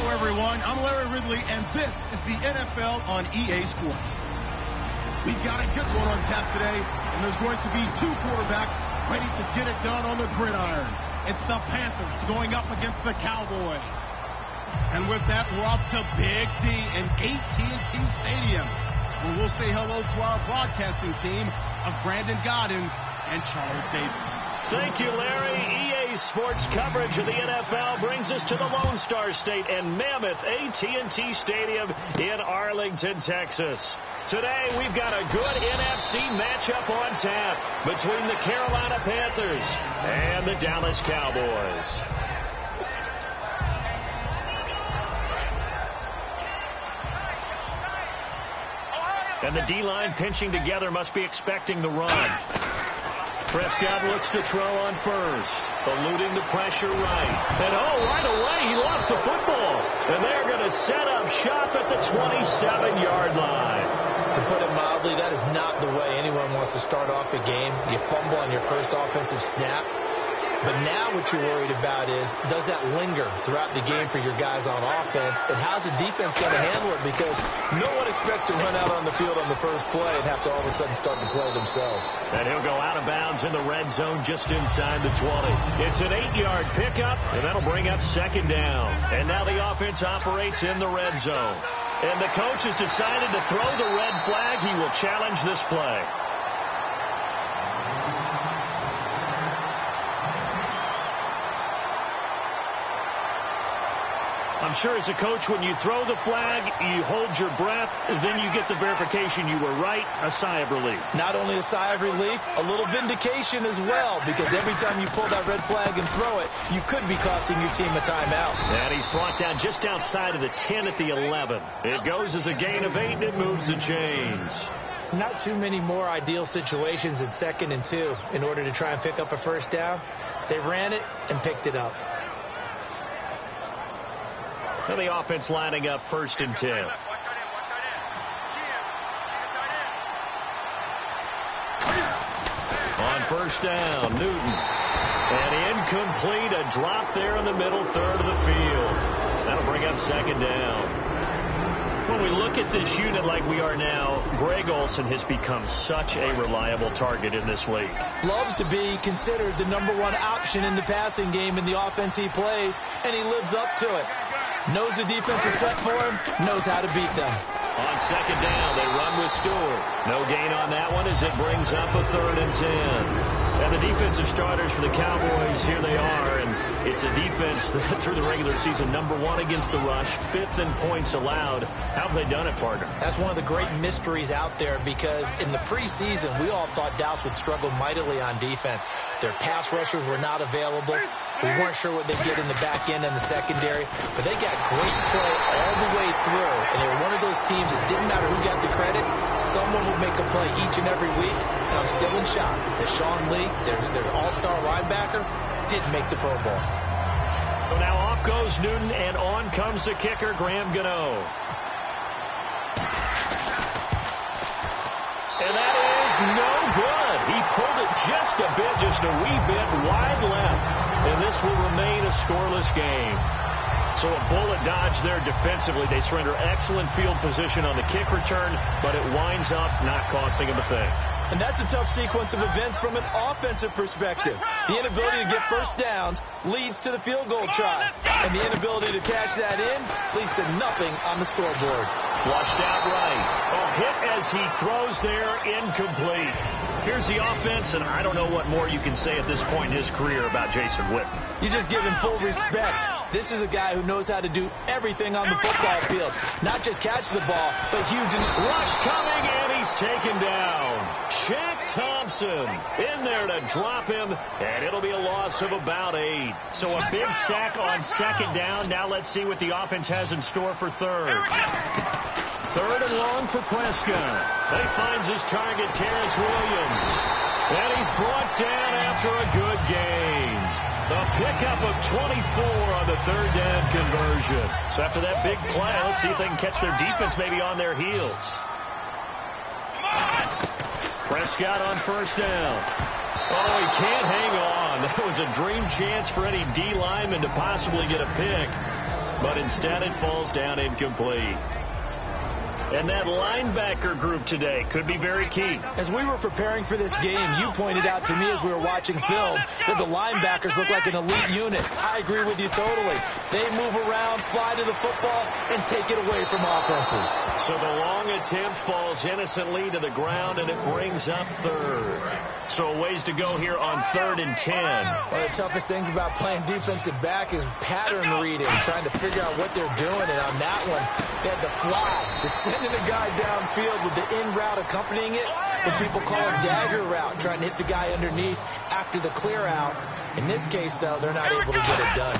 Everyone, I'm Larry Ridley, and this is the NFL on EA Sports. We've got a good one on tap today, and there's going to be two quarterbacks ready to get it done on the gridiron. It's the Panthers going up against the Cowboys. And with that, we're off to Big D in AT&T Stadium, where we'll say hello to our broadcasting team of Brandon Godden and Charles Davis. Thank you, Larry. EA Sports coverage of the NFL brings us to the Lone Star State and Mammoth AT&T Stadium in Arlington, Texas. Today, we've got a good NFC matchup on tap between the Carolina Panthers and the Dallas Cowboys. And the D-line pinching together must be expecting the run. Prescott looks to throw on first, eluding the pressure right. And right away, he lost the football. And they're going to set up shop at the 27-yard line. To put it mildly, that is not the way anyone wants to start off a game. You fumble on your first offensive snap. But now what you're worried about is, does that linger throughout the game for your guys on offense? And how's the defense going to handle it? Because no one expects to run out on the field on the first play and have to all of a sudden start to play themselves. And he'll go out of bounds in the red zone just inside the 20. It's an 8-yard pickup, and that'll bring up second down. And now the offense operates in the red zone. And the coach has decided to throw the red flag. He will challenge this play. I'm sure as a coach, when you throw the flag, you hold your breath, then you get the verification you were right, a sigh of relief. Not only a sigh of relief, a little vindication as well, because every time you pull that red flag and throw it, you could be costing your team a timeout. And he's brought down just outside of the 10 at the 11. It goes as a gain of 8, and it moves the chains. Not too many more ideal situations in 2nd and 2 in order to try and pick up a first down. They ran it and picked it up. And the offense lining up 1st and 10. On 1st down, Newton. And incomplete, a drop there in the middle third of the field. That'll bring up 2nd down. When we look at this unit like we are now, Greg Olsen has become such a reliable target in this league. Loves to be considered the #1 option in the passing game in the offense he plays, and he lives up to it. Knows the defense is set for him, knows how to beat them. On 2nd down, they run with Stewart. No gain on that one as it brings up a 3rd and 10. And the defensive starters for the Cowboys, here they are. And it's a defense that through the regular season, #1 against the rush, 5th in points allowed. How have they done it, partner? That's one of the great mysteries out there, because in the preseason, we all thought Dallas would struggle mightily on defense. Their pass rushers were not available. We weren't sure what they'd get in the back end and the secondary, but they got great play all the way through, and they were one of those teams that didn't matter who got the credit. Someone would make a play each and every week, and I'm still in shock that Sean Lee, their all-star linebacker, didn't make the Pro Bowl. So now off goes Newton, and on comes the kicker, Graham Gano. And that is no good. He pulled it just a bit, just a wee bit wide left. And this will remain a scoreless game. So a bullet dodge there defensively. They surrender excellent field position on the kick return, but it winds up not costing them a thing. And that's a tough sequence of events from an offensive perspective. The inability to get first downs leads to the field goal try. And the inability to cash that in leads to nothing on the scoreboard. Flushed out right. A hit as he throws there, incomplete. Here's the offense, and I don't know what more you can say at this point in his career about Jason Witten. You just give him full respect. This is a guy who knows how to do everything on the football field. Not just catch the ball, but huge. Rush coming, and he's taken down. Shaq Thompson in there to drop him, and it'll be a loss of about 8. So a big sack on second down. Now let's see what the offense has in store for third. Third and long for Prescott. He finds his target, Terrence Williams. And he's brought down after a good game. The pickup of 24 on the third down conversion. So after that big play, let's see if they can catch their defense maybe on their heels. Prescott on first down. Oh, he can't hang on. That was a dream chance for any D lineman to possibly get a pick. But instead it falls down incomplete. And that linebacker group today could be very key. As we were preparing for this game, you pointed out to me as we were watching film that the linebackers look like an elite unit. I agree with you totally. They move around, fly to the football, and take it away from offenses. So the long attempt falls innocently to the ground, and it brings up third. So a ways to go here on 3rd and 10. One of the toughest things about playing defensive back is pattern reading, trying to figure out what they're doing. And on that one, they had to fly, just sending a guy downfield with the in route accompanying it. What people call a dagger route, trying to hit the guy underneath after the clear out. In this case, though, they're not able to get it done.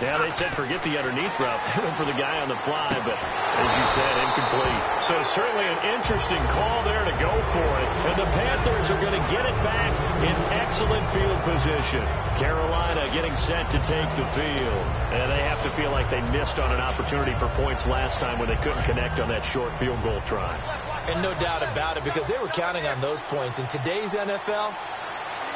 Yeah, they said forget the underneath route. They went for the guy on the fly, but as you said, incomplete. So certainly an interesting call there to go for it. And the Panthers are going to get it back in excellent field position. Carolina getting set to take the field. And they have to feel like they missed on an opportunity for points last time when they couldn't connect on that short field goal try. And no doubt about it, because they were counting on those points. In today's NFL,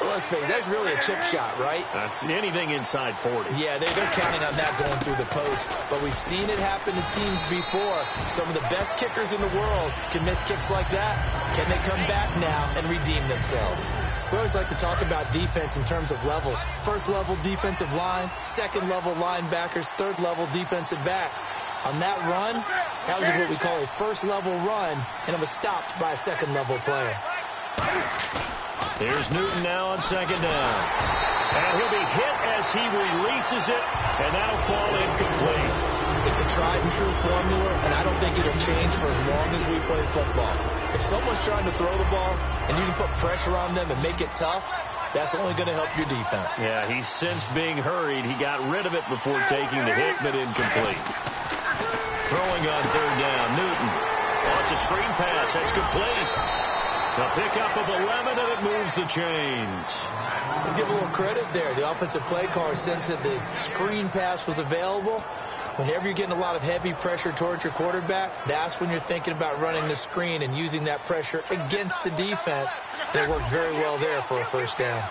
let's face it, that's really a chip shot, right? That's anything inside 40. Yeah, they're counting on that going through the post. But we've seen it happen to teams before. Some of the best kickers in the world can miss kicks like that. Can they come back now and redeem themselves? We always like to talk about defense in terms of levels. First level defensive line, second level linebackers, third level defensive backs. On that run, that was what we call a first level run, and it was stopped by a second level player. Here's Newton now on second down. And he'll be hit as he releases it, and that'll fall incomplete. It's a tried and true formula, and I don't think it'll change for as long as we play football. If someone's trying to throw the ball and you can put pressure on them and make it tough, that's only going to help your defense. Yeah, he's since being hurried. He got rid of it before taking the hit, but incomplete. Throwing on third down, Newton. Oh, it's a screen pass. That's complete. The pickup of 11, and it moves the chains. Let's give a little credit there. The offensive play caller sensed that the screen pass was available. Whenever you're getting a lot of heavy pressure towards your quarterback, that's when you're thinking about running the screen and using that pressure against the defense. They worked very well there for a first down.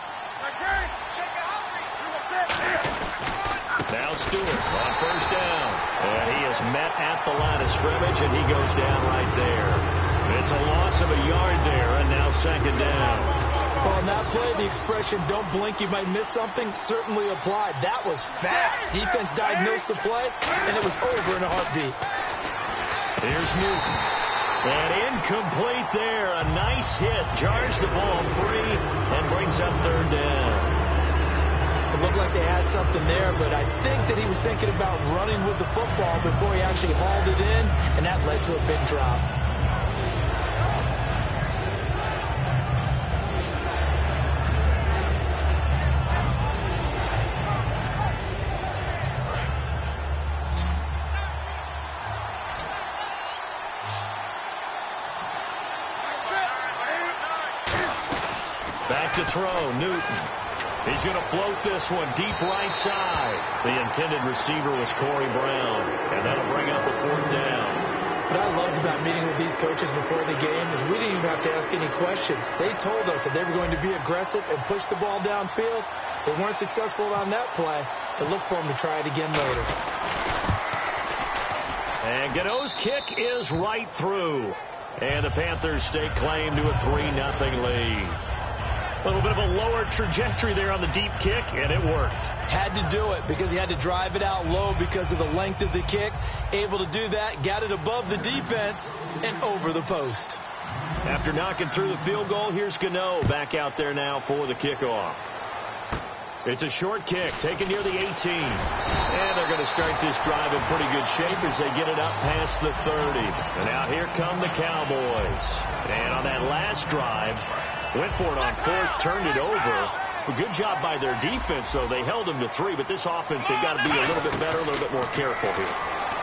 Now Stewart on first down. And he is met at the line of scrimmage, and he goes down right there. It's a loss of a yard there, and now second down. Well, on that play, the expression, don't blink, you might miss something, certainly applied. That was fast. Defense diagnosed the play, and it was over in a heartbeat. Here's Newton. And incomplete there. A nice hit. Jars the ball free and brings up third down. It looked like they had something there, but I think that he was thinking about running with the football before he actually hauled it in, and that led to a big drop. Back to throw, Newton. He's going to float this one deep right side. The intended receiver was Corey Brown, and that'll bring up a fourth down. What I loved about meeting with these coaches before the game is we didn't even have to ask any questions. They told us that they were going to be aggressive and push the ball downfield. They weren't successful on that play, but look for them to try it again later. And Gano's kick is right through. And the Panthers stake claim to a 3-0 lead. A little bit of a lower trajectory there on the deep kick, and it worked. Had to do it because he had to drive it out low because of the length of the kick. Able to do that, got it above the defense and over the post. After knocking through the field goal, here's Gano back out there now for the kickoff. It's a short kick taken near the 18. And they're going to start this drive in pretty good shape as they get it up past the 30. And now here come the Cowboys. And on that last drive, went for it on fourth, turned it over. A good job by their defense, though. They held them to 3, but this offense, they've got to be a little bit better, a little bit more careful here.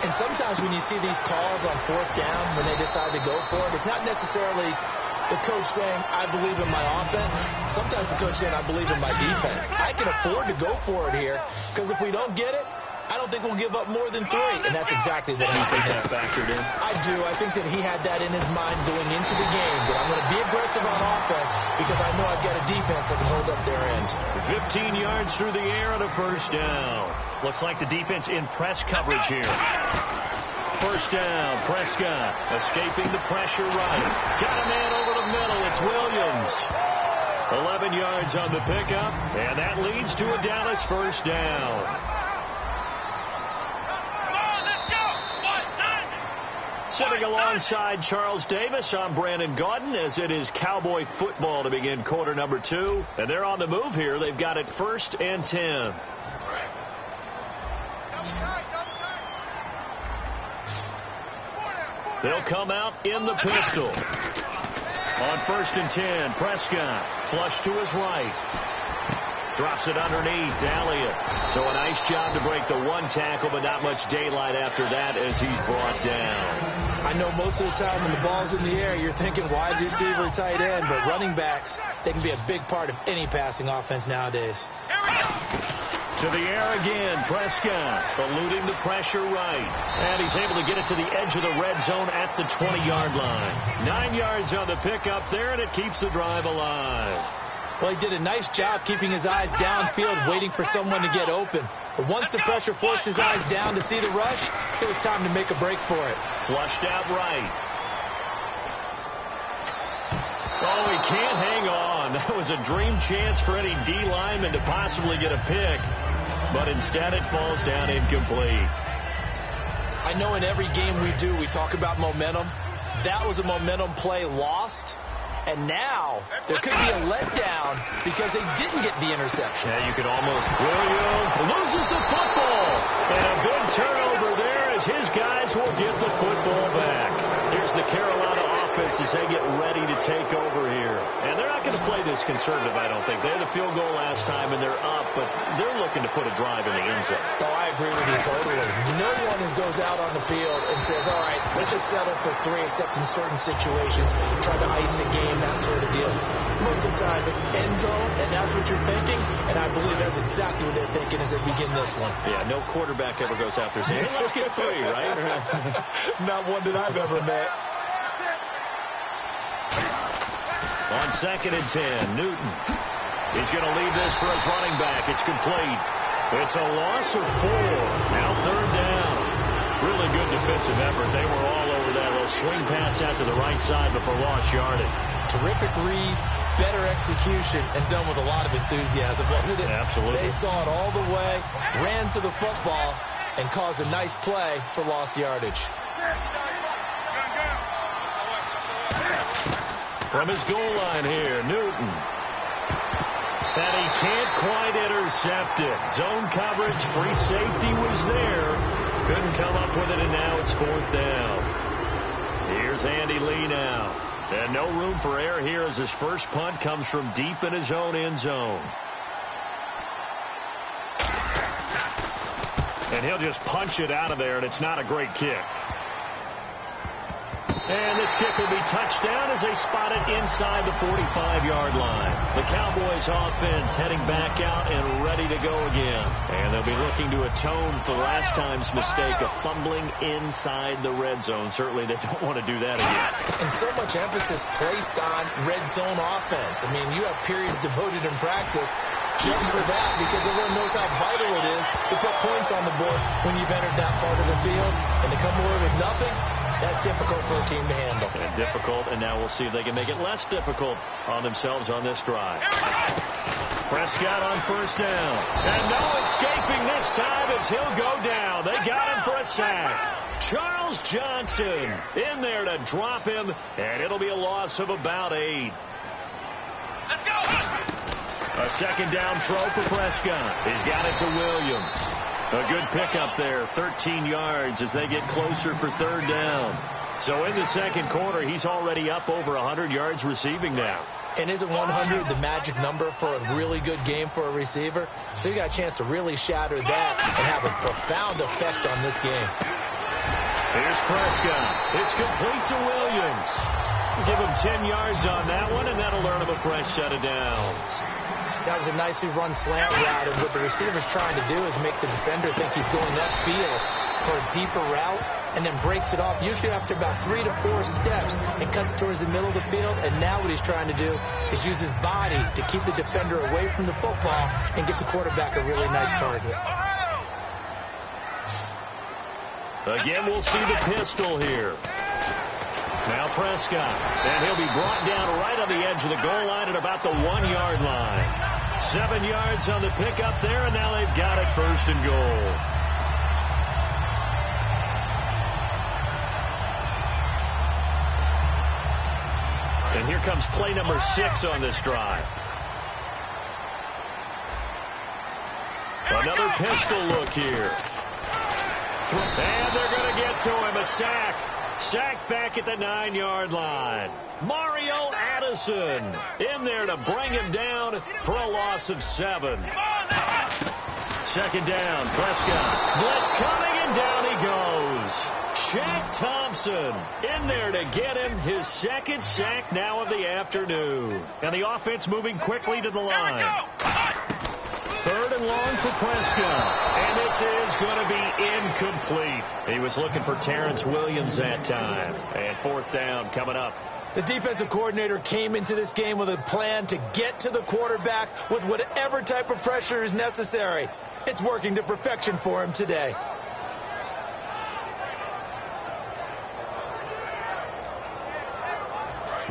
And sometimes when you see these calls on fourth down, when they decide to go for it, it's not necessarily the coach saying, I believe in my offense. Sometimes the coach saying, I believe in my defense. I can afford to go for it here because if we don't get it, I don't think we'll give up more than 3. And that's exactly what happened. You think that factored in? I do. I think that he had that in his mind going into the game, that I'm going to be aggressive on offense because I know I've got a defense that can hold up their end. 15 yards through the air and a first down. Looks like the defense in press coverage here. First down, Prescott escaping the pressure right. Got a man over the middle. It's Williams. 11 yards on the pickup, and that leads to a Dallas first down. Sitting alongside Charles Davis, I'm Brandon Gaudin, as it is Cowboy football to begin quarter number 2. And they're on the move here. They've got it 1st and 10. They'll come out in the pistol. On 1st and 10, Prescott flush to his right. Drops it underneath to Elliott. So a nice job to break the 1 tackle, but not much daylight after that as he's brought down. I know most of the time when the ball's in the air, you're thinking wide receiver, tight end, but running backs, they can be a big part of any passing offense nowadays. To the air again, Prescott eluding the pressure right. And he's able to get it to the edge of the red zone at the 20-yard line. 9 yards on the pickup there, and it keeps the drive alive. Well, he did a nice job keeping his eyes downfield, waiting for someone to get open. But once the pressure forced his eyes down to see the rush, it was time to make a break for it. Flushed out right. Oh, he can't hang on. That was a dream chance for any D lineman to possibly get a pick. But instead it falls down incomplete. I know in every game we do, we talk about momentum. That was a momentum play lost. And now there could be a letdown because they didn't get the interception. Yeah, you could almost. Williams loses the football. And a big turnover there as his guys will get the football back. Here's the Carolina offense as they get ready to take over here. And they're not going to play this conservative, I don't think. They had a field goal last time and they're up, but they're looking to put a drive in the end zone. Oh, I agree with you totally. No one goes out on the field and says, all right, let's just settle for 3 except in certain situations, try to ice a game, that sort of deal. Most of the time it's end zone, and that's what you're thinking, and I believe that's exactly what they're thinking as they begin this one. Yeah, no quarterback ever goes out there saying, hey, let's get 3, right? Not one that I've ever met. On 2nd and 10, Newton. He's going to leave this for his running back. It's complete. It's a loss of 4. Now 3rd down. Really good defensive effort. They were all over that little swing pass out to the right side, but for lost yardage. Terrific read, better execution, and done with a lot of enthusiasm, wasn't it? Absolutely. They saw it all the way, ran to the football, and caused a nice play for lost yardage. From his goal line here, Newton. And he can't quite intercept it. Zone coverage, free safety was there. Couldn't come up with it, and now it's 4th down. Here's Andy Lee now. And no room for error here as his first punt comes from deep in his own end zone. And he'll just punch it out of there, and it's not a great kick. And this kick will be touched down as they spot it inside the 45-yard line. The Cowboys offense heading back out and ready to go again. And they'll be looking to atone for last time's mistake of fumbling inside the red zone. Certainly they don't want to do that again. And so much emphasis placed on red zone offense. I mean, you have periods devoted in practice just for that because everyone knows how vital it is to put points on the board when you've entered that part of the field. And to come away with nothing, That's difficult for a team to handle. And difficult, and now we'll see if they can make it less difficult on themselves on this drive. Prescott on first down. And no escaping this time as he'll go down. They got him for a sack. Charles Johnson in there to drop him, and it'll be a loss of about 8. Let's go. A second down throw for Prescott. He's got it to Williams. A good pickup there, 13 yards as they get closer for third down. So in the second quarter, he's already up over 100 yards receiving now. And isn't 100 the magic number for a really good game for a receiver? So you got a chance to really shatter that and have a profound effect on this game. Here's Prescott. It's complete to Williams. Give him 10 yards on that one, and that'll earn him a fresh set of downs. That was a nicely run slant route, and what the receiver's trying to do is make the defender think he's going upfield for a deeper route, and then breaks it off, usually after about 3 to 4 steps, and cuts towards the middle of the field. And now what he's trying to do is use his body to keep the defender away from the football and get the quarterback a really nice target. Again, we'll see the pistol here. Now Prescott, and he'll be brought down right on the edge of the goal line at about the 1-yard line. 7 yards on the pickup there, and now they've got it first and goal. And here comes play number 6 on this drive. Another pistol look here. And they're going to get to him. A sack. Sacked back at the 9-yard line. Mario Addison in there to bring him down for a loss of 7. Second down. Prescott. Blitz coming, and down he goes. Shaq Thompson in there to get him his second sack now of the afternoon. And the offense moving quickly to the line. Third and long for Prescott. And this is going to be incomplete. He was looking for Terrence Williams that time. And fourth down coming up. The defensive coordinator came into this game with a plan to get to the quarterback with whatever type of pressure is necessary. It's working to perfection for him today.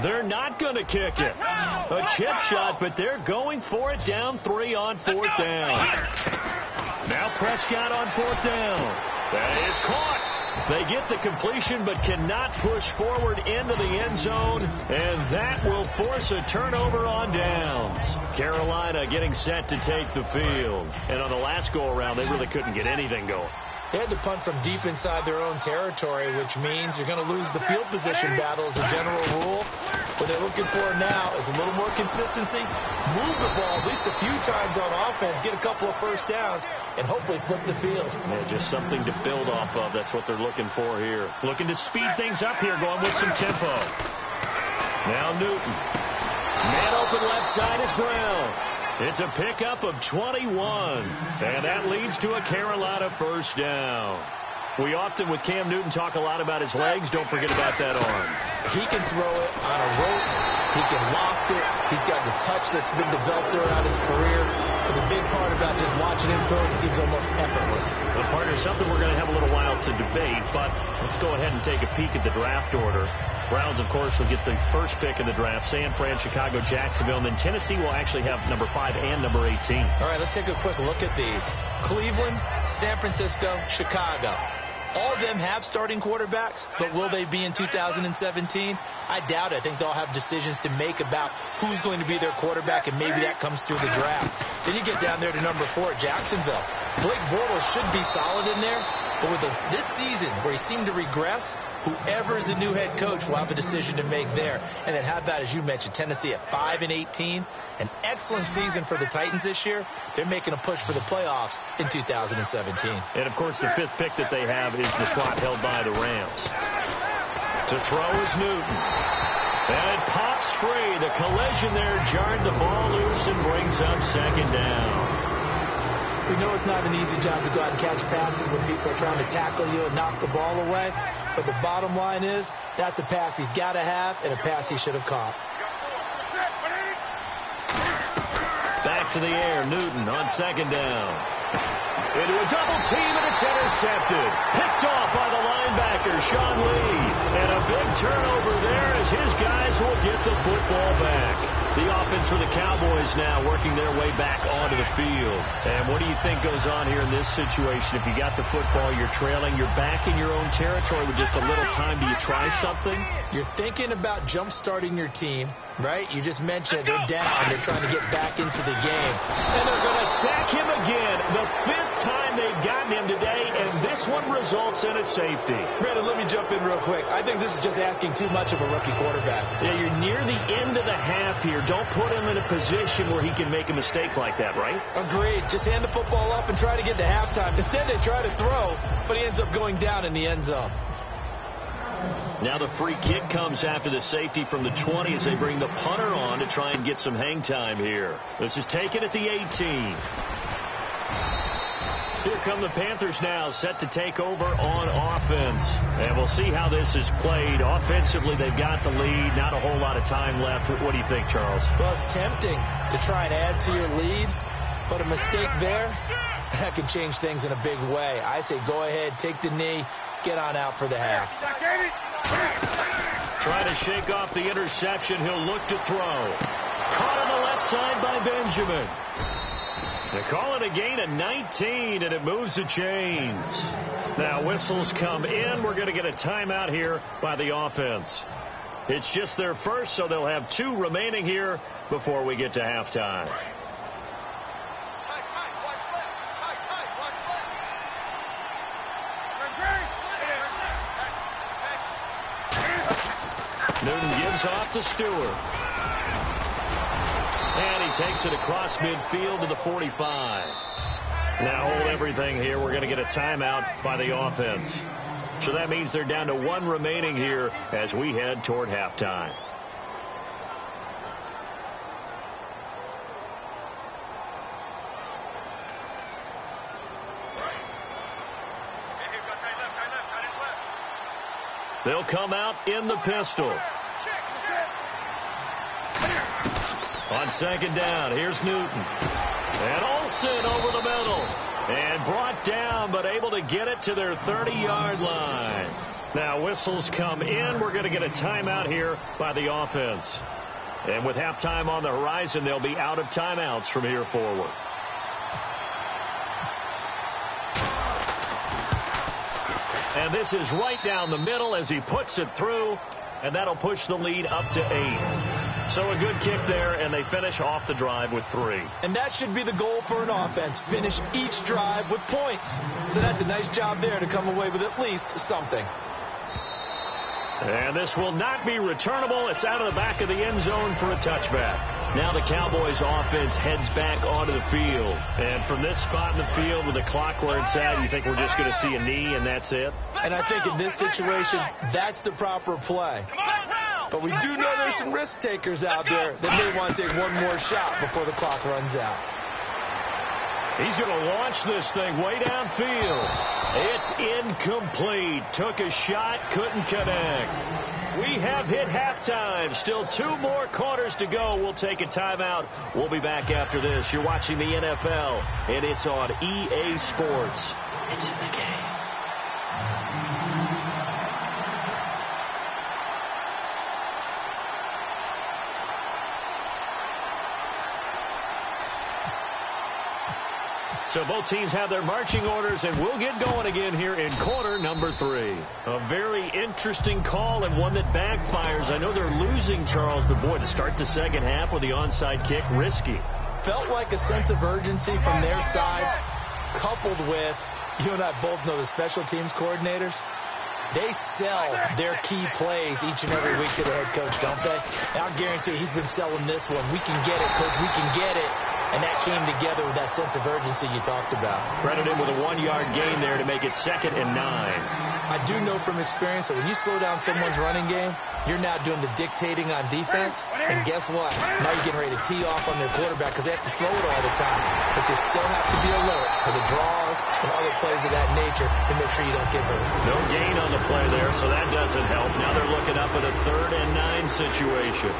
They're not going to kick it. A chip shot, but they're going for it down 3 on fourth down. Now Prescott on fourth down. That is caught. They get the completion but cannot push forward into the end zone, and that will force a turnover on downs. Carolina getting set to take the field. And on the last go-around, they really couldn't get anything going. They had to punt from deep inside their own territory, which means you're going to lose the field position battle as a general rule. What they're looking for now is a little more consistency, move the ball at least a few times on offense, get a couple of first downs, and hopefully flip the field. Yeah, just something to build off of. That's what they're looking for here. Looking to speed things up here, going with some tempo. Now Newton. Man open left side is Brown. It's a pickup of 21, and that leads to a Carolina first down. We often, with Cam Newton, talk a lot about his legs. Don't forget about that arm. He can throw it on a rope. He can loft it. He's got the touch that's been developed throughout his career. But the big part about just watching him throw, it seems almost effortless. Well, partner, something we're going to have a little while to debate, but let's go ahead and take a peek at the draft order. Browns, of course, will get the first pick in the draft. San Fran, Chicago, Jacksonville, and then Tennessee will actually have number 5 and number 18. All right, let's take a quick look at these. Cleveland, San Francisco, Chicago. All of them have starting quarterbacks, but will they be in 2017? I doubt it. I think they'll have decisions to make about who's going to be their quarterback, and maybe that comes through the draft. Then you get down there to number 4, Jacksonville. Blake Bortles should be solid in there, but with this season where he seemed to regress, whoever is the new head coach will have a decision to make there. And then how about, as you mentioned, Tennessee at 5 and 18? An excellent season for the Titans this year. They're making a push for the playoffs in 2017. And, of course, the 5th pick that they have is the slot held by the Rams. To throw is Newton. And it pops free. The collision there jarred the ball loose and brings up second down. We know it's not an easy job to go out and catch passes when people are trying to tackle you and knock the ball away. But the bottom line is that's a pass he's got to have and a pass he should have caught. Back to the air, Newton on second down. Into a double team, and it's intercepted. Picked off by the linebacker, Sean Lee. And a big turnover there as his guys will get the football back. The offense for the Cowboys now working their way back onto the field. And what do you think goes on here in this situation? If you got the football, you're trailing, you're back in your own territory with just a little time. Do you try something? You're thinking about jump-starting your team, right? You just mentioned they're down. They're trying to get back into the game. And they're going to sack him again. The 5th time they've gotten him today, and this one results in a safety. Brandon, let me jump in real quick. I think this is just asking too much of a rookie quarterback. Yeah, you're near the end of the half here. Don't put him in a position where he can make a mistake like that, right? Agreed. Just hand the football up and try to get to halftime. Instead, they try to throw, but he ends up going down in the end zone. Now the free kick comes after the safety from the 20 as they bring the punter on to try and get some hang time here. This is taken at the 18. Here come the Panthers now, set to take over on offense. And we'll see how this is played. Offensively, they've got the lead. Not a whole lot of time left. What do you think, Charles? Well, it's tempting to try and add to your lead, but a mistake there, that could change things in a big way. I say go ahead, take the knee, get on out for the half. Trying to shake off the interception. He'll look to throw. Caught on the left side by Benjamin. They call it a gain of 19, and it moves the chains. Now whistles come in. We're going to get a timeout here by the offense. It's just their first, so they'll have 2 remaining here before we get to halftime. Newton gives off to Stewart. And he takes it across midfield to the 45. Now hold everything here. We're going to get a timeout by the offense. So that means they're down to 1 remaining here as we head toward halftime. They'll come out in the pistol. On second down, here's Newton. And Olsen over the middle. And brought down, but able to get it to their 30-yard line. Now whistles come in. We're going to get a timeout here by the offense. And with halftime on the horizon, they'll be out of timeouts from here forward. And this is right down the middle as he puts it through. And that'll push the lead up to 8. So a good kick there, and they finish off the drive with 3. And that should be the goal for an offense. Finish each drive with points. So that's a nice job there to come away with at least something. And this will not be returnable. It's out of the back of the end zone for a touchback. Now the Cowboys offense heads back onto the field. And from this spot in the field with the clock where it's at, you think we're just going to see a knee and that's it? And I think in this situation, that's the proper play. But we do know there's some risk takers out there that may want to take one more shot before the clock runs out. He's going to launch this thing way downfield. It's incomplete. Took a shot, couldn't connect. We have hit halftime. Still 2 more quarters to go. We'll take a timeout. We'll be back after this. You're watching the NFL, and it's on EA Sports. It's in the game. So both teams have their marching orders, and we'll get going again here in quarter number 3. A very interesting call and one that backfires. I know they're losing, Charles, but boy, to start the second half with the onside kick, risky. Felt like a sense of urgency from their side, coupled with, you and I both know the special teams coordinators. They sell their key plays each and every week to the head coach, don't they? And I'll guarantee he's been selling this one. We can get it, coach. We can get it. And that came together with that sense of urgency you talked about. Credited with a 1-yard gain there to make it 2nd and 9. I do know from experience that when you slow down someone's running game, you're now doing the dictating on defense. And guess what? Now you're getting ready to tee off on their quarterback because they have to throw it all the time. But you still have to be alert for the draws and other plays of that nature to make sure you don't get hurt. No gain on the play there, so that doesn't help. Now they're looking up at a 3rd and 9 situation.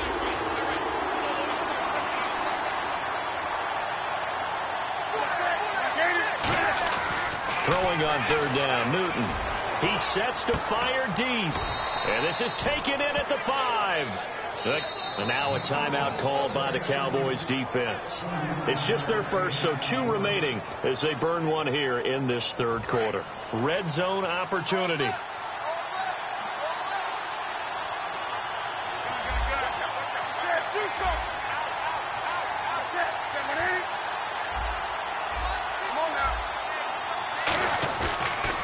Throwing on third down, Newton. He sets to fire deep. And this is taken in at the 5. And now a timeout called by the Cowboys defense. It's just their first, so 2 remaining as they burn one here in this third quarter. Red zone opportunity.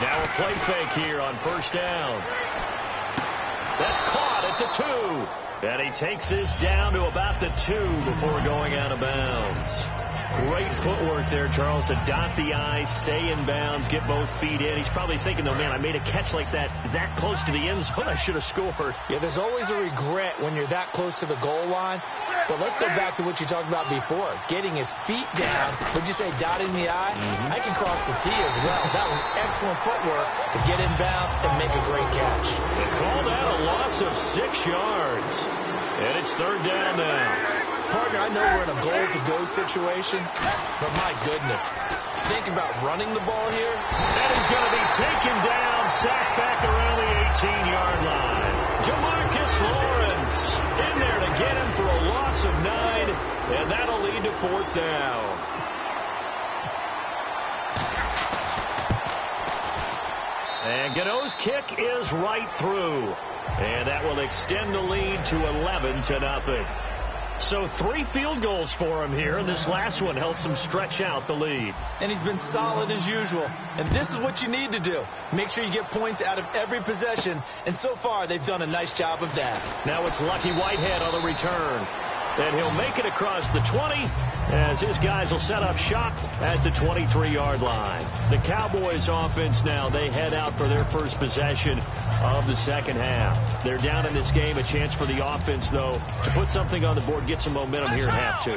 Now a play fake here on first down. That's caught at the 2. And he takes this down to about the 2 before going out of bounds. Great footwork there, Charles, to dot the I, stay in bounds, get both feet in. He's probably thinking, though, man, I made a catch like that close to the end zone. I should have scored. Yeah, there's always a regret when you're that close to the goal line. But let's go back to what you talked about before, getting his feet down. Would you say dotting the I? I can cross the T as well. That was excellent footwork to get in bounds and make a great catch. They called out a loss of 6 yards. And it's third down now. Partner, I know we're in a goal-to-go situation, but my goodness, think about running the ball here. And he's going to be taken down, sacked back around the 18-yard line. Jamarcus Lawrence in there to get him for a loss of 9, and that'll lead to fourth down. And Gano's kick is right through. And that will extend the lead to 11-0. So 3 field goals for him here, and this last one helps him stretch out the lead. And he's been solid as usual. And this is what you need to do. Make sure you get points out of every possession. And so far, they've done a nice job of that. Now it's Lucky Whitehead on the return. And he'll make it across the 20 as his guys will set up shop at the 23-yard line. The Cowboys offense now, they head out for their first possession of the second half. They're down in this game. A chance for the offense, though, to put something on the board, get some momentum here in half 2.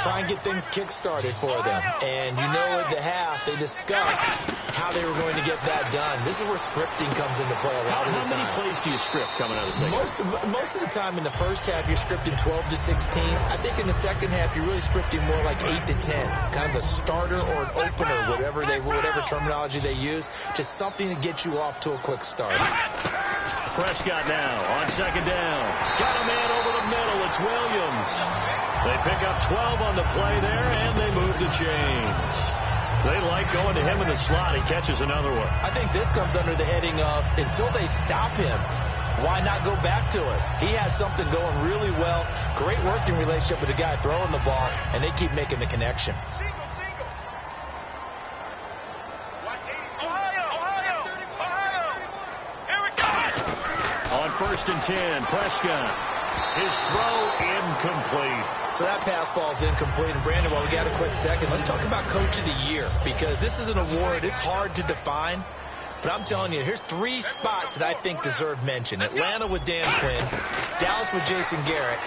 Try and get things kick-started for them. And you know at the half, they discussed how they were going to get that done. This is where scripting comes into play a lot of the time. How many plays do you script coming out of the second? Most of the time in the first half, you're scripting 12 to 16. I think in the second half, you're really scripting more like 8 to 10. Kind of a starter or an opener, whatever terminology they use. Just something to get you off to a quick start. Prescott now on second down. Got a man over the middle. It's Williams. They pick up 12 on the play there, and they move the chains. They like going to him in the slot. He catches another one. I think this comes under the heading of until they stop him, why not go back to it? He has something going really well. Great working relationship with the guy throwing the ball, and they keep making the connection. On first and 10, Prescott. His throw incomplete. So that pass ball is incomplete. And Brandon, while we got a quick second, let's talk about Coach of the Year, because this is an award. It's hard to define. But I'm telling you, here's 3 spots that I think deserve mention. Atlanta with Dan Quinn, Dallas with Jason Garrett,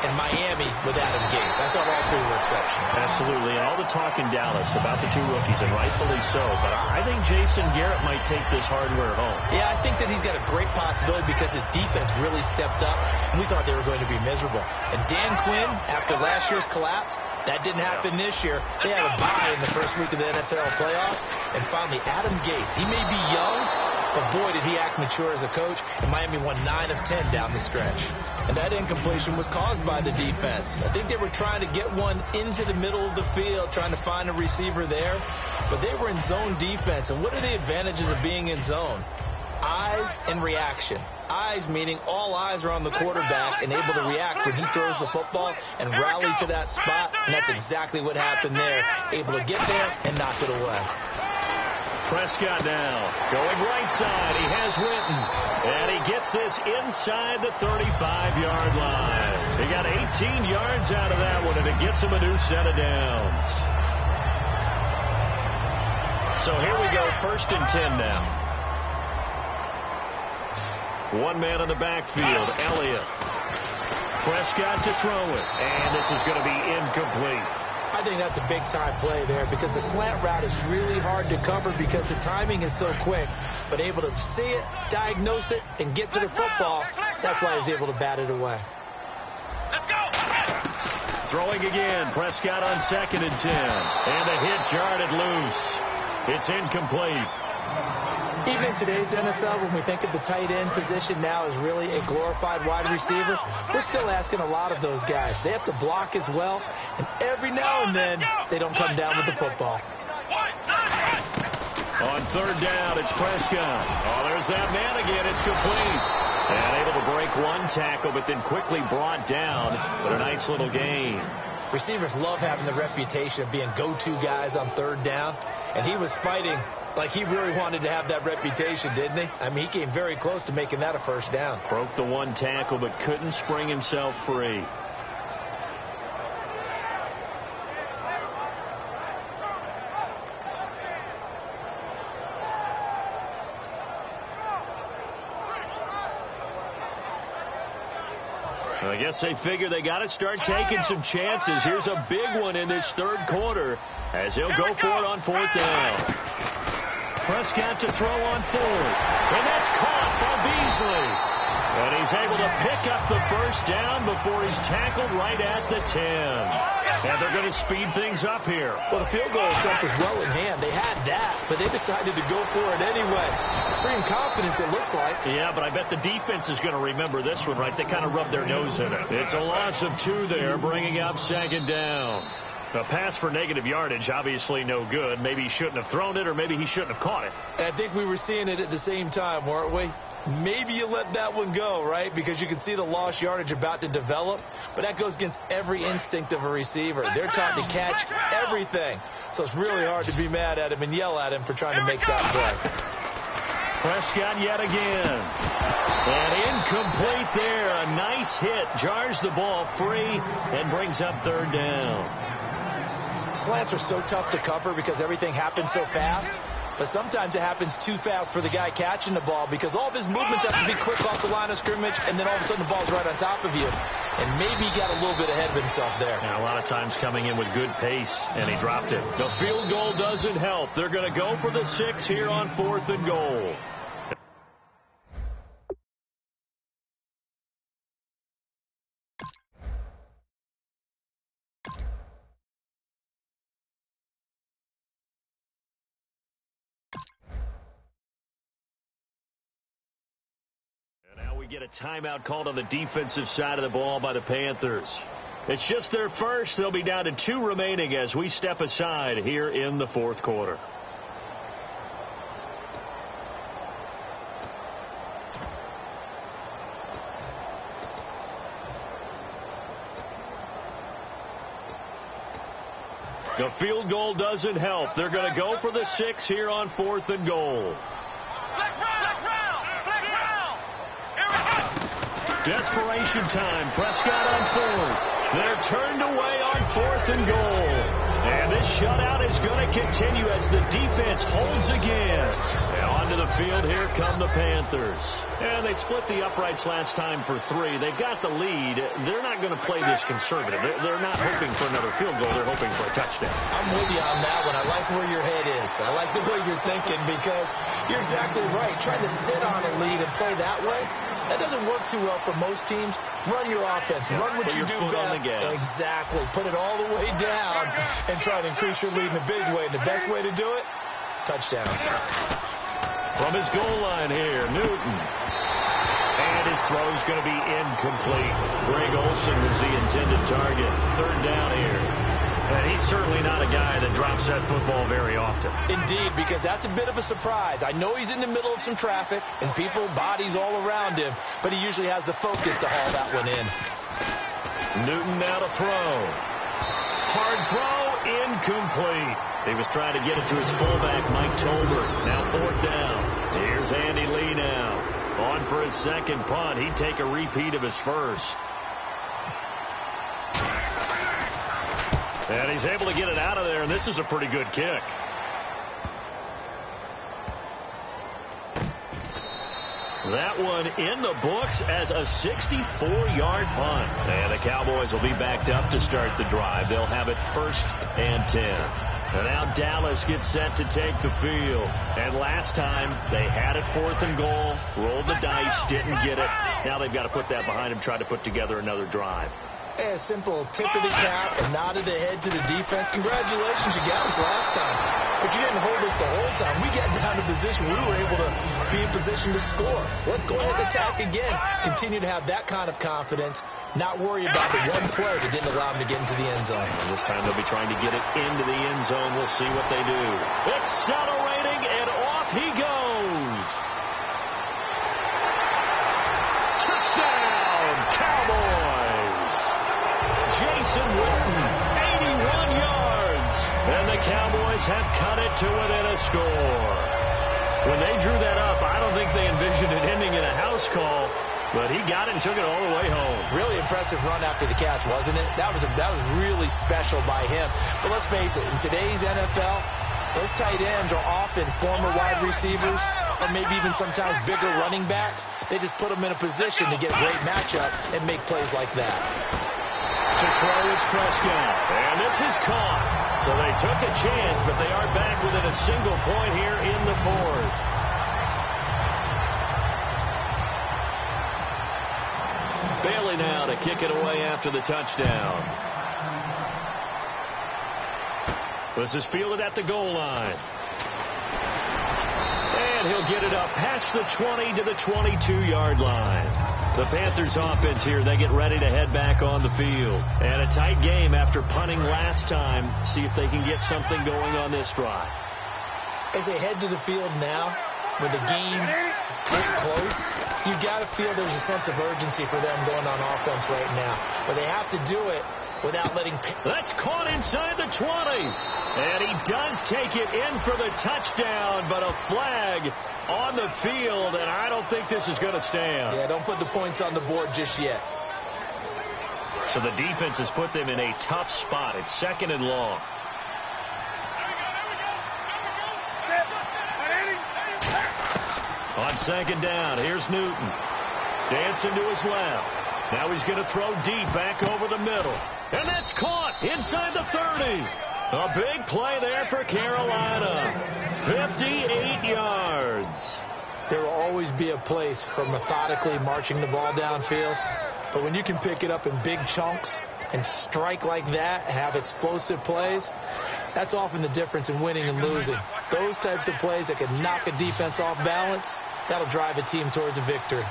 and Miami with Adam Gase. I thought all 3 were exceptional. Absolutely. And all the talk in Dallas about the 2 rookies, and rightfully so. But I think Jason Garrett might take this hardware home. Yeah, I think that he's got a great possibility because his defense really stepped up, and we thought they were going to be miserable. And Dan Quinn, after last year's collapse, that didn't happen this year. They had a bye in the first week of the NFL playoffs. And finally, Adam Gase. He may be young, but boy, did he act mature as a coach. And Miami won 9 of 10 down the stretch. And that incompletion was caused by the defense. I think they were trying to get one into the middle of the field, trying to find a receiver there. But they were in zone defense. And what are the advantages of being in zone? Eyes and reaction. Eyes meaning all eyes are on the quarterback and able to react when he throws the football and rally to that spot. And that's exactly what happened there. Able to get there and knock it away. Prescott now going right side. He has Winton. And he gets this inside the 35-yard line. He got 18 yards out of that one, and it gets him a new set of downs. So here we go, first and 10 now. One man in the backfield, Elliott. Prescott to throw it, and this is going to be incomplete. I think that's a big-time play there because the slant route is really hard to cover because the timing is so quick. But able to see it, diagnose it, and get to the football, that's why he was able to bat it away. Let's go! Throwing again, Prescott on second and 10. And the hit jarred it loose. It's incomplete. Even in today's NFL, when we think of the tight end position now as really a glorified wide receiver, we're still asking a lot of those guys. They have to block as well, and every now and then, they don't come down with the football. On third down, it's Prescott. Oh, there's that man again. It's complete. And able to break one tackle, but then quickly brought down. But a nice little gain. Receivers love having the reputation of being go-to guys on third down, and he was fighting like he really wanted to have that reputation, didn't he? I mean, he came very close to making that a first down. Broke the one tackle, but couldn't spring himself free. I guess they figure they got to start taking some chances. Here's a big one in this third quarter as he'll go for it on fourth down. Prescott to throw on fourth. And that's caught by Beasley. And he's able to pick up the first down before he's tackled right at the 10. And they're going to speed things up here. Well, the field goal attempt was well in hand. They had that, but they decided to go for it anyway. Extreme confidence, it looks like. Yeah, but I bet the defense is going to remember this one, right? They kind of rubbed their nose in it. It's a loss of 2 there, bringing up second down. A pass for negative yardage, obviously no good. Maybe he shouldn't have thrown it, or maybe he shouldn't have caught it. I think we were seeing it at the same time, weren't we? Maybe you let that one go, right? Because you can see the lost yardage about to develop. But that goes against every instinct of a receiver. They're trying to catch everything. So it's really hard to be mad at him and yell at him for trying to make that play. Prescott yet again. And incomplete there. A nice hit. Jars the ball free and brings up third down. Slants are so tough to cover because everything happens so fast. But sometimes it happens too fast for the guy catching the ball because all of his movements have to be quick off the line of scrimmage, and then all of a sudden the ball's right on top of you. And maybe he got a little bit ahead of himself there. And a lot of times coming in with good pace, and he dropped it. The field goal doesn't help. They're going to go for the 6 here on 4th and goal. We get a timeout called on the defensive side of the ball by the Panthers. It's just their first. They'll be down to 2 remaining as we step aside here in the 4th quarter. The field goal doesn't help. They're going to go for the 6 here on 4th and goal. Desperation time. Prescott on 4th. They're turned away on 4th and goal. And this shutout is going to continue as the defense holds again. And onto the field, here come the Panthers. And they split the uprights last time for 3. They've got the lead. They're not going to play this conservative. They're not hoping for another field goal. They're hoping for a touchdown. I'm with you on that one. I like where your head is. I like the way you're thinking because you're exactly right. Trying to sit on a lead and play that way, that doesn't work too well for most teams. Run your offense. Run what you do best. Exactly. Put it all the way down and try to increase your lead in a big way. And the best way to do it, touchdowns. From his goal line here, Newton. And his throw's going to be incomplete. Greg Olsen was the intended target. 3rd down here. And he's certainly not a guy that drops that football very often. Indeed, because that's a bit of a surprise. I know he's in the middle of some traffic and people, bodies all around him, but he usually has the focus to haul that one in. Newton now to throw. Hard throw, incomplete. He was trying to get it to his fullback, Mike Tolbert. Now 4th down. Here's Andy Lee now. On for his second punt. He'd take a repeat of his first. And he's able to get it out of there, and this is a pretty good kick. That one in the books as a 64-yard punt. And the Cowboys will be backed up to start the drive. They'll have it 1st and 10. And now Dallas gets set to take the field. And last time, they had it 4th and goal, rolled the dice, didn't get it. Now they've got to put that behind them, try to put together another drive. A simple tip of the cap, a nod of the head to the defense. Congratulations, you got us last time. But you didn't hold us the whole overtime, we got down to position we were able to be in position to score. Let's go ahead and attack again. Continue to have that kind of confidence, not worry about the one play that didn't allow them to get into the end zone. And this time they'll be trying to get it into the end zone. We'll see what they do. Accelerating, and off he goes. Touchdown, Cowboys. Jason Witten, 81 yards. And the Cowboys have cut it to within a score. When they drew that up, I don't think they envisioned it ending in a house call, but he got it and took it all the way home. Really impressive run after the catch, wasn't it? That was really special by him. But let's face it, in today's NFL, those tight ends are often former wide receivers or maybe even sometimes bigger running backs. They just put them in a position to get a great matchup and make plays like that. To throw is Prescott, and this is caught. So they took a chance, but they are back within a single point here in the fourth. Bailey now to kick it away after the touchdown. This is fielded at the goal line. And he'll get it up past the 20 to the 22-yard line. The Panthers offense here, they get ready to head back on the field. And a tight game after punting last time. See if they can get something going on this drive. As they head to the field now, with the game this close, you've got to feel there's a sense of urgency for them going on offense right now. But they have to do it without letting... That's caught inside the 20. And he does take it in for the touchdown, but a flag on the field, and I don't think this is going to stand. Yeah, don't put the points on the board just yet. So the defense has put them in a tough spot. It's second and long. On second down, here's Newton. Dancing to his left. Now he's going to throw deep back over the middle. And that's caught inside the 30. A big play there for Carolina. 58 yards. There will always be a place for methodically marching the ball downfield. But when you can pick it up in big chunks and strike like that, have explosive plays, that's often the difference in winning and losing. Those types of plays that can knock a defense off balance, that'll drive a team towards a victory.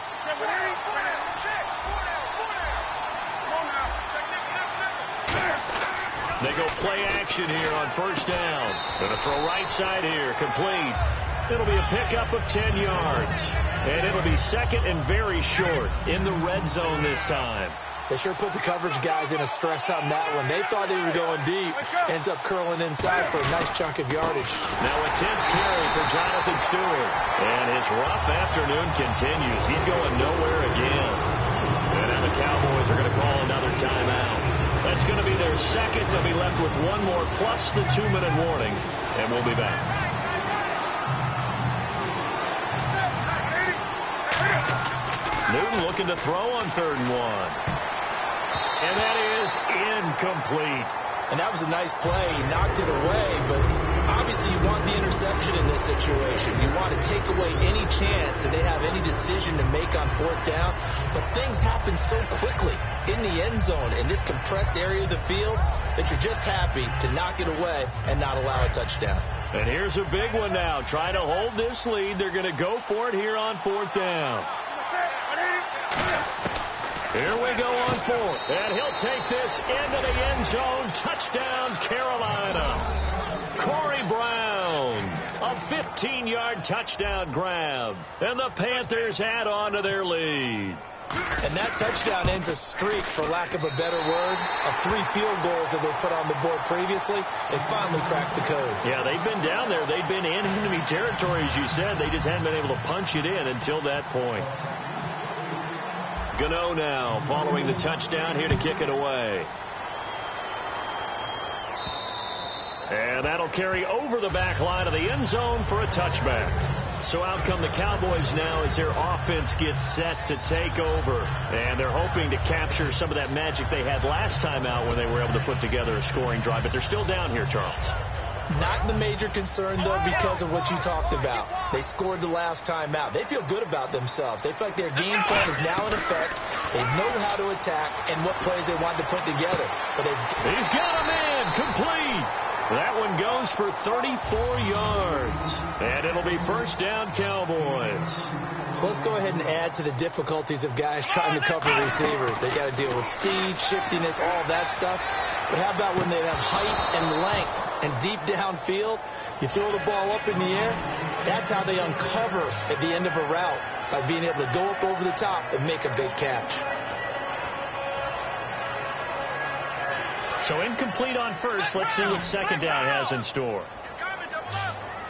They go play action here on first down. Going to throw right side here, complete. It'll be a pickup of 10 yards. And it'll be second and very short in the red zone this time. They sure put the coverage guys in a stress on that one. They thought they were going deep. Ends up curling inside for a nice chunk of yardage. Now a 10th carry for Jonathan Stewart. And his rough afternoon continues. He's going nowhere again. And now the Cowboys are going to call another timeout. That's going to be their second. They'll be left with one more plus the 2-minute warning. And we'll be back. Newton looking to throw on 3rd and 1. And that is incomplete. And that was a nice play. He knocked it away, but obviously you want the interception in this situation. You want to take away any chance that they have any decision to make on 4th down. But things happen so quickly in the end zone in this compressed area of the field that you're just happy to knock it away and not allow a touchdown. And here's a big one now. Trying to hold this lead. They're going to go for it here on 4th down. Here we go on 4th. And he'll take this into the end zone. Touchdown, Carolina. Corey Brown. A 15-yard touchdown grab. And the Panthers add on to their lead. And that touchdown ends a streak, for lack of a better word, of 3 field goals that they put on the board previously. They finally cracked the code. Yeah, they've been down there. They've been in enemy territory, as you said. They just hadn't been able to punch it in until that point. Gano now following the touchdown here to kick it away. And that'll carry over the back line of the end zone for a touchback. So out come the Cowboys now as their offense gets set to take over. And they're hoping to capture some of that magic they had last time out when they were able to put together a scoring drive. But they're still down here, Charles. Not the major concern, though, because of what you talked about. They scored the last time out. They feel good about themselves. They feel like their game plan is now in effect. They know how to attack and what plays they want to put together. But he's got a man complete. That one goes for 34 yards. And it'll be first down, Cowboys. So let's go ahead and add to the difficulties of guys trying to cover receivers. They got to deal with speed, shiftiness, all that stuff. But how about when they have height and length and deep downfield? You throw the ball up in the air. That's how they uncover at the end of a route, by being able to go up over the top and make a big catch. So incomplete on first. Let's see what second down has in store.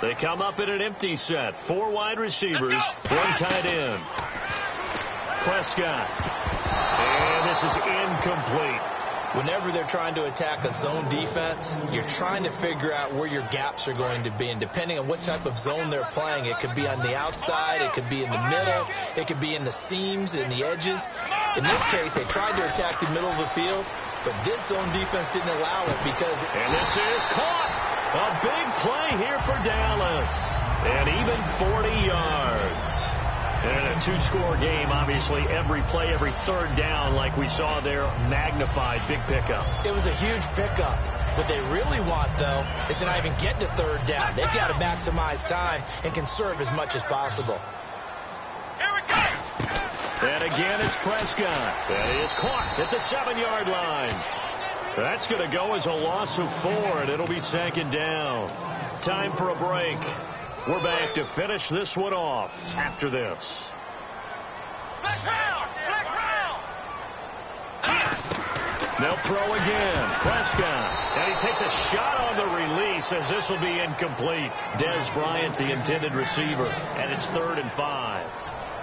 They come up in an empty set. 4 wide receivers, 1 tight end. Prescott. And this is incomplete. Whenever they're trying to attack a zone defense, you're trying to figure out where your gaps are going to be. And depending on what type of zone they're playing, it could be on the outside, it could be in the middle, it could be in the seams and the edges. In this case, they tried to attack the middle of the field, but this zone defense didn't allow it because... And this is caught. A big play here for Dallas. And even 40 yards. And in a 2-score game, obviously, every play, every third down, like we saw there, magnified. Big pickup. It was a huge pickup. What they really want, though, is to not even get to third down. They've got to maximize time and conserve as much as possible. Here we go. And again, it's Prescott. That is caught at the 7-yard line. That's going to go as a loss of 4, and it'll be second down. Time for a break. We're back to finish this one off after this. They'll throw again. Prescott. And he takes a shot on the release as this will be incomplete. Dez Bryant, the intended receiver. And it's 3rd and 5.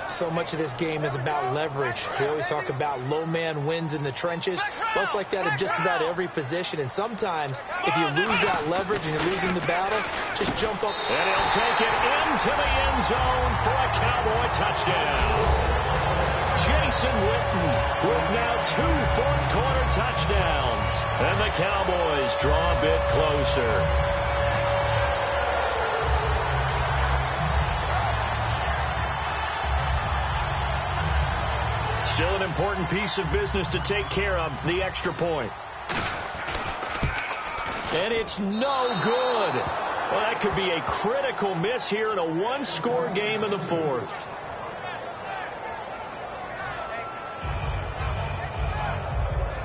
So much of this game is about leverage. We always talk about low man wins in the trenches. Well, it's like that in just about every position. And sometimes, if you lose that leverage and you're losing the battle, just jump up. And he'll take it into the end zone for a Cowboy touchdown. Jason Witten with now 2 fourth-quarter touchdowns. And the Cowboys draw a bit closer. Still an important piece of business to take care of, the extra point. And it's no good. Well, that could be a critical miss here in a 1-score game in the 4th.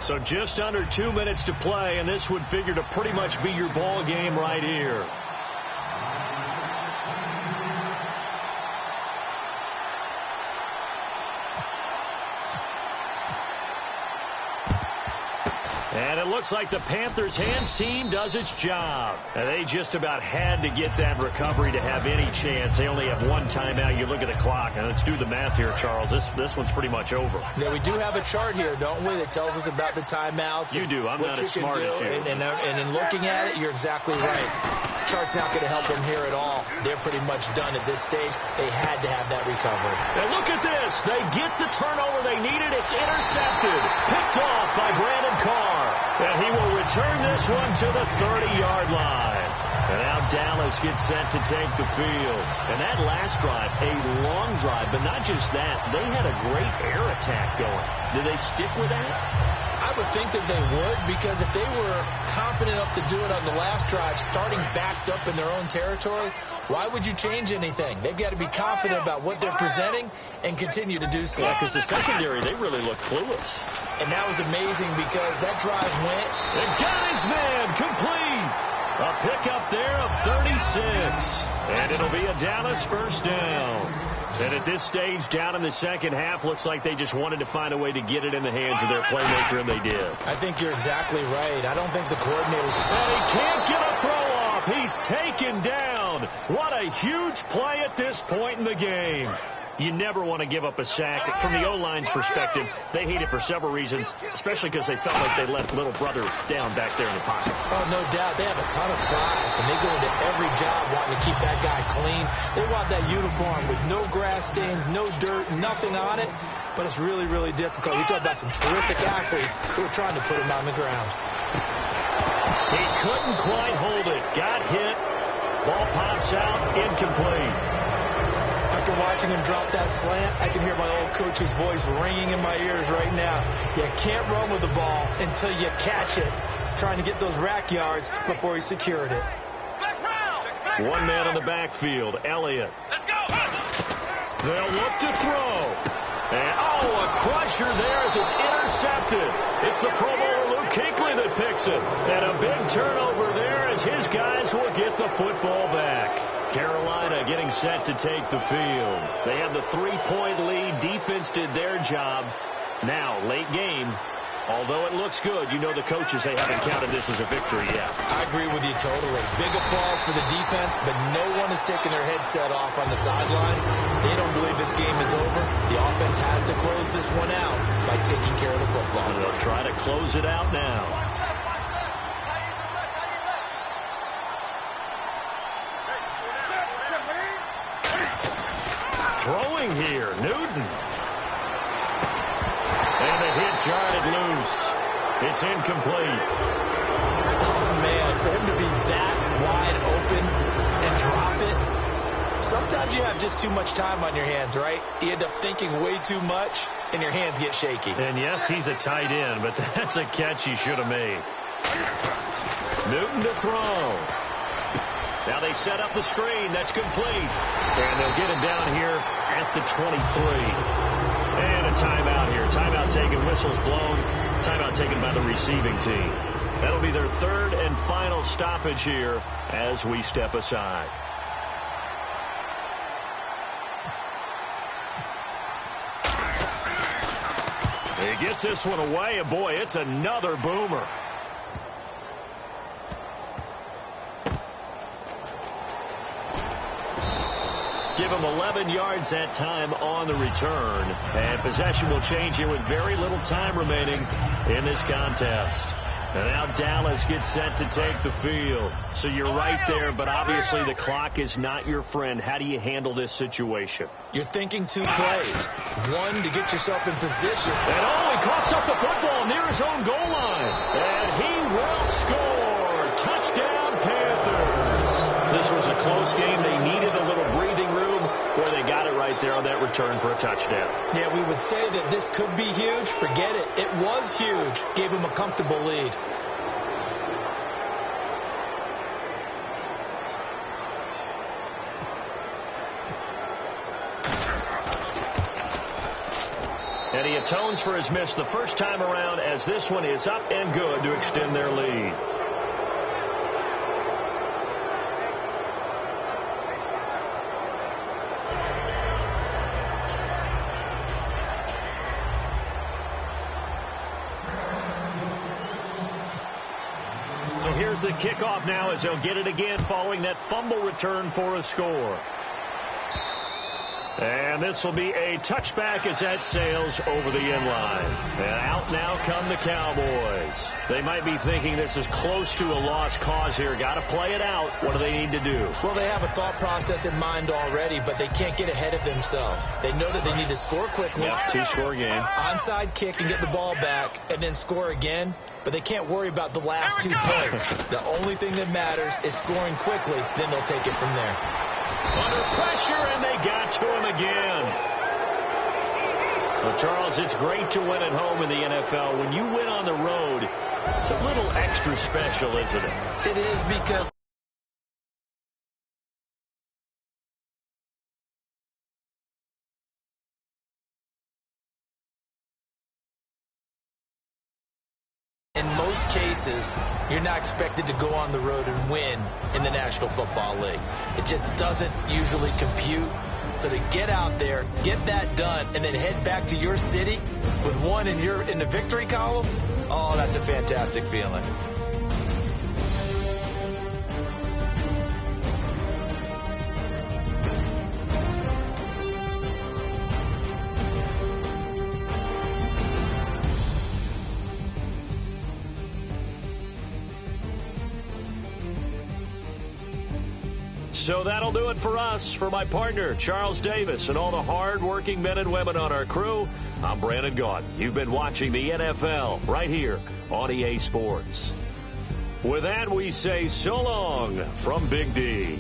So just under 2 minutes to play, and this would figure to pretty much be your ball game right here. And it looks like the Panthers' hands team does its job. And they just about had to get that recovery to have any chance. They only have 1 timeout. You look at the clock, and let's do the math here, Charles. This one's pretty much over. Yeah, we do have a chart here, don't we, that tells us about the timeouts. You do. I'm not as smart as you. And in looking at it, you're exactly right. Chart's not going to help them here at all. They're pretty much done at this stage. They had to have that recovery. And look at this. They get the turnover they needed. It's intercepted. Picked off by Brandon Carr. And he will return this one to the 30-yard line. And now Dallas gets set to take the field. And that last drive, a long drive, but not just that. They had a great air attack going. Did they stick with that? I would think that they would, because if they were confident enough to do it on the last drive, starting backed up in their own territory, why would you change anything? They've got to be confident about what they're presenting and continue to do so. Yeah, because the secondary, they really look clueless. And that was amazing because that drive went. And got his man complete. A pickup there of 36. And it'll be a Dallas first down. And at this stage, down in the second half, looks like they just wanted to find a way to get it in the hands of their playmaker, and they did. I think you're exactly right. I don't think the coordinators... And he can't get a throw off. He's taken down. What a huge play at this point in the game. You never want to give up a sack. From the O-line's perspective, they hate it for several reasons, especially because they felt like they left little brother down back there in the pocket. Oh, no doubt. They have a ton of pride, and they go into every job wanting to keep that guy clean. They want that uniform with no grass stains, no dirt, nothing on it, but it's really, really difficult. We talk about some terrific athletes who are trying to put him on the ground. He couldn't quite hold it. Got hit. Ball pops out. Incomplete. After watching him drop that slant, I can hear my old coach's voice ringing in my ears right now. You can't run with the ball until you catch it. trying to get those rack yards before he secured it. One man in the backfield, Elliott. Let's go. They'll look to throw. And, a crusher there as it's intercepted. It's the Pro Bowler Luke Kuechly that picks it. And a big turnover there as his guys will get the football back. Carolina getting set to take the field. They have the 3-point lead. Defense did their job. Now, late game. Although it looks good, you know the coaches, they haven't counted this as a victory yet. I agree with you totally. Big applause for the defense, but no one is taking their headset off on the sidelines. They don't believe this game is over. The offense has to close this one out by taking care of the football. And they'll try to close it out now. Throwing here, Newton. And the hit jarred loose. It's incomplete. Oh, man, for him to be that wide open and drop it. Sometimes you have just too much time on your hands, right? You end up thinking way too much, and your hands get shaky. And, yes, he's a tight end, but that's a catch he should have made. Newton to throw. Now they set up the screen. That's complete. And they'll get him down here at the 23. And a timeout here. Timeout taken, whistles blown. Timeout taken by the receiving team. That'll be their third and final stoppage here as we step aside. He gets this one away, and boy, it's another boomer. Give him 11 yards that time on the return. And possession will change here with very little time remaining in this contest. And now Dallas gets set to take the field. So you're right there, but obviously the clock is not your friend. How do you handle this situation? You're thinking two plays. One, to get yourself in position. And he coughs up the football near his own goal line. And he will score. Touchdown, Panthers. This was a close game. They needed a little breathing room. Boy, they got it right there on that return for a touchdown. Yeah, we would say that this could be huge. Forget it. It was huge. Gave him a comfortable lead. And he atones for his miss the first time around as this one is up and good to extend their lead. So here's the kickoff now as they'll get it again following that fumble return for a score. And this will be a touchback as that sails over the end line. And out now come the Cowboys. They might be thinking this is close to a lost cause here. Got to play it out. What do they need to do? Well, they have a thought process in mind already, but they can't get ahead of themselves. They know that they need to score quickly. Yep, two-score game. Onside kick and get the ball back and then score again. But they can't worry about the last 2 points. The only thing that matters is scoring quickly. Then they'll take it from there. Under pressure, and they got to him again. Well, Charles, it's great to win at home in the NFL. When you win on the road, it's a little extra special, isn't it? It is because in most cases, you're not expected to go on the road and win in the National Football League. It just doesn't usually compute. So to get out there, get that done, and then head back to your city with one in the victory column, oh, that's a fantastic feeling. So that'll do it for us. For my partner, Charles Davis, and all the hard-working men and women on our crew, I'm Brandon Gaudin. You've been watching the NFL right here on EA Sports. With that, we say so long from Big D.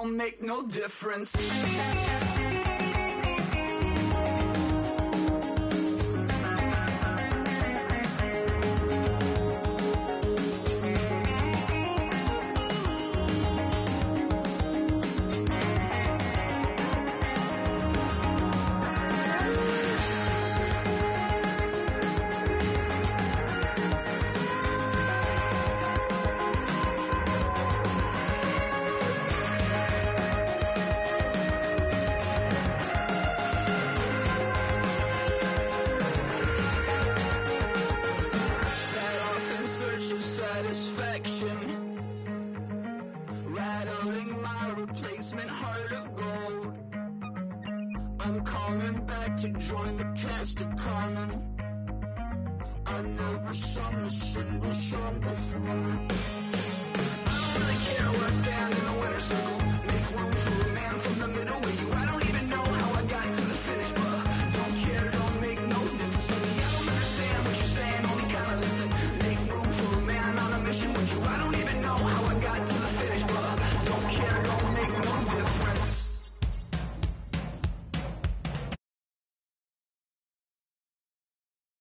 don't make no difference.